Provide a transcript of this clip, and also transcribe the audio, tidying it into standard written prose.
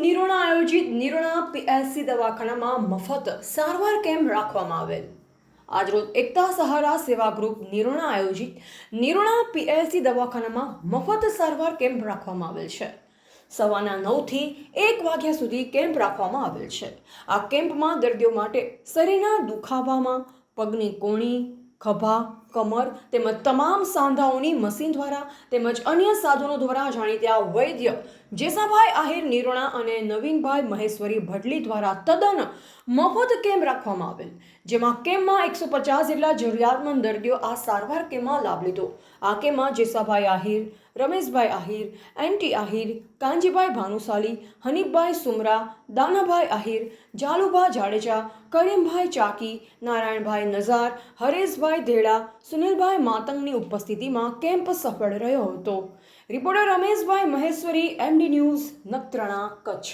નિરોણા આયોજિત નિરોણા પીએસસી દવાખાનામાં મફત સારવાર કેમ્પ રાખવામાં આવેલ. આજરોજ એકતા સહારા સેવા ગ્રુપ નિરોણા આયોજિત નિરોણા પીએસસી દવાખાનામાં મફત સારવાર કેમ્પ રાખવામાં આવેલ છે. સવારના 9 થી 1 વાગ્યા સુધી કેમ્પ રાખવામાં આવેલ છે. આ કેમ્પમાં દર્દીઓ માટે શરીરના દુખાવામાં, પગની કોણી, ખભા, કમર તેમજ તમામ સાંધાઓની મશીન દ્વારા તેમજ અન્ય સાધનો દ્વારા જાણીતા વૈદ્ય જેસાભાઈ આહિર નિરોણા અને નવીનભાઈ મહેશ્વરી ભટલી દ્વારા તદ્દન મફત કેમ્પ રાખવામાં આવેલ, જેમાં કેમ્પમાં 150 જેટલા જરૂરિયાતમંદ દર્દીઓ આ સારવાર કેમ્પમાં લાભ લીધો. આ કેમ્પમાં જેસાભાઈ આહિર, રમેશભાઈ આહિર, એનટી આહિર, કાંજીભાઈ ભાનુશાલી, હનીફભાઈ સુમરા, દાનાભાઈ આહિર, જાલુભા જાડેજા, કરીમભાઈ ચાકી, નારાયણભાઈ નઝાર, હરેશભાઈ ધેડા, સુનિલભાઈ માતંગની ઉપસ્થિતિમાં કેમ્પ સફળ રહ્યો હતો. Reporter Rameshbhai Maheshwari, MD news, Nakhatrana, Kutch.